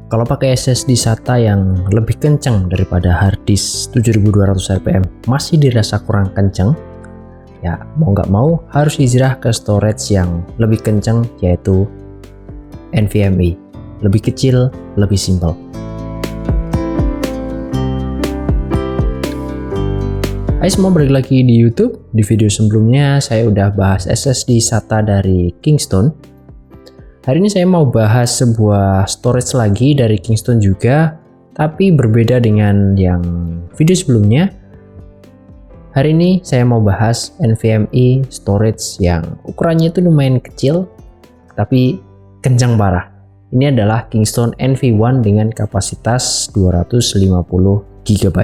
Kalau pakai SSD SATA yang lebih kencang daripada harddisk 7200 rpm masih dirasa kurang kencang, ya mau nggak mau harus hijrah ke storage yang lebih kencang, yaitu NVMe. Lebih kecil, lebih simpel. Hai semua, balik lagi di YouTube. Di video sebelumnya saya udah bahas SSD SATA dari Kingston. Hari ini saya mau bahas sebuah storage lagi dari Kingston juga, tapi berbeda dengan yang video sebelumnya. Hari ini saya mau bahas NVMe storage yang ukurannya itu lumayan kecil, tapi kencang parah. Ini adalah Kingston NV1 dengan kapasitas 250 GB.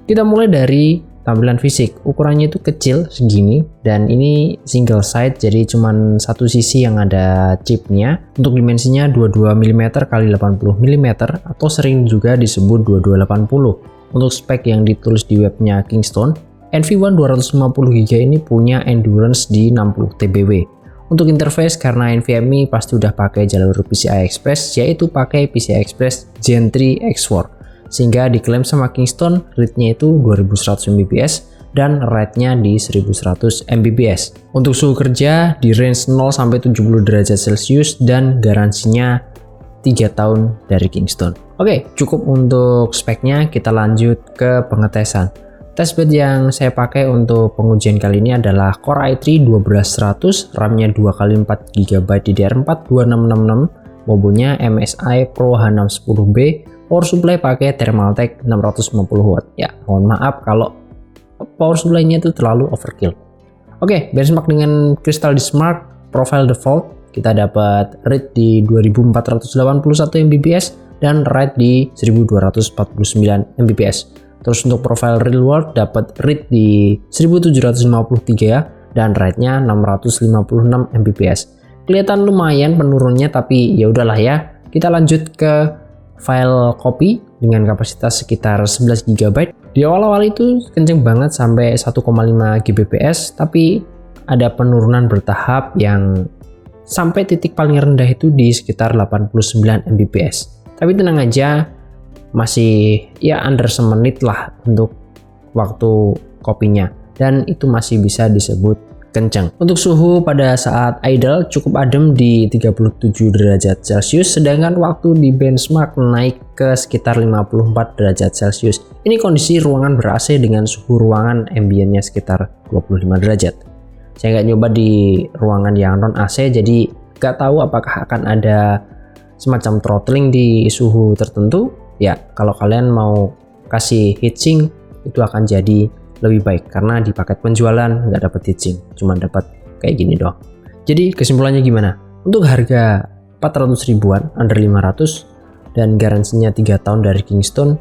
Kita mulai dari tampilan fisik. Ukurannya itu kecil segini, dan ini single side, jadi cuman satu sisi yang ada chipnya. Untuk dimensinya 22 mm x 80 mm atau sering juga disebut 2280. Untuk spek yang ditulis di webnya Kingston, NV1 250 GB ini punya endurance di 60 TBW. Untuk interface, karena NVMe pasti udah pakai jalur PCI Express, yaitu pakai PCI Express Gen 3 X4. Sehingga diklaim sama Kingston read-nya itu 2100 Mbps dan write-nya di 1100 Mbps. Untuk suhu kerja di range 0 sampai 70 derajat Celcius dan garansinya 3 tahun dari Kingston. Oke, cukup untuk speknya, kita lanjut ke pengetesan. Testbed yang saya pakai untuk pengujian kali ini adalah Core i3 12100, RAM-nya 2x4 GB DDR4 2666, mobilnya MSI Pro H610B. Power supply pakai Thermaltake 650 watt. Ya, mohon maaf kalau power supply-nya itu terlalu overkill. Oke, benchmark dengan Crystal Disk Mark profile default, kita dapat read di 2481 Mbps dan write di 1249 Mbps. Terus untuk profile real world dapat read di 1753 ya, dan write-nya 656 Mbps. Kelihatan lumayan penurunnya, tapi ya udahlah ya. Kita lanjut ke file copy dengan kapasitas sekitar 11 GB. Di awal-awal itu kenceng banget sampai 1,5 Gbps, tapi ada penurunan bertahap yang sampai titik paling rendah itu di sekitar 89 Mbps. Tapi tenang aja, masih ya under semenit lah untuk waktu kopinya, dan itu masih bisa disebut kencang. Untuk suhu pada saat idle cukup adem di 37 derajat Celcius, sedangkan waktu di benchmark naik ke sekitar 54 derajat Celcius. Ini kondisi ruangan ber-AC dengan suhu ruangan ambientnya sekitar 25 derajat. Saya nggak nyoba di ruangan yang non AC, jadi nggak tahu apakah akan ada semacam throttling di suhu tertentu. Ya, kalau kalian mau kasih heatsink itu akan jadi lebih baik, karena di paket penjualan nggak dapat heatsink, cuma dapat kayak gini doang. Jadi kesimpulannya gimana? Untuk harga 400 ribuan, under 500, dan garansinya 3 tahun dari Kingston,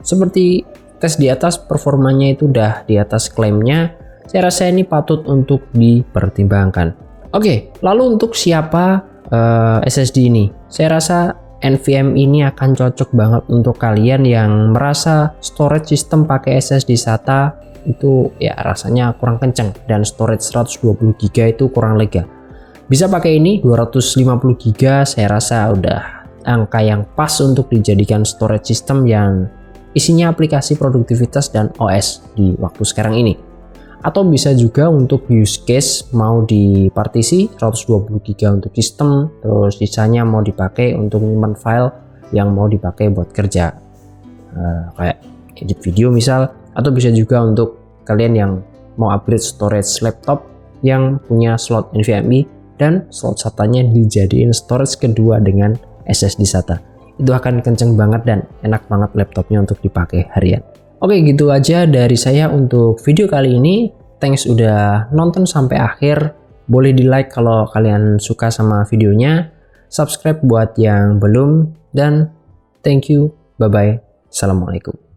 seperti tes di atas, performanya itu udah di atas klaimnya. Saya rasa ini patut untuk dipertimbangkan. Oke, lalu untuk siapa SSD ini? Saya rasa NVMe ini akan cocok banget untuk kalian yang merasa storage system pakai SSD SATA itu ya rasanya kurang kenceng, dan storage 120 GB itu kurang lega. Bisa pakai ini 250 GB, saya rasa udah angka yang pas untuk dijadikan storage system yang isinya aplikasi produktivitas dan OS di waktu sekarang ini. Atau bisa juga untuk use case mau dipartisi 120 GB untuk sistem, terus sisanya mau dipakai untuk nyimpan file yang mau dipakai buat kerja, kayak edit video misal. Atau bisa juga untuk kalian yang mau upgrade storage laptop yang punya slot NVMe dan slot SATA-nya dijadiin storage kedua dengan SSD SATA. Itu akan kenceng banget dan enak banget laptopnya untuk dipakai harian. Oke, gitu aja dari saya untuk video kali ini. Thanks udah nonton sampai akhir. Boleh di like kalau kalian suka sama videonya. Subscribe buat yang belum. Dan thank you. Bye-bye. Assalamualaikum.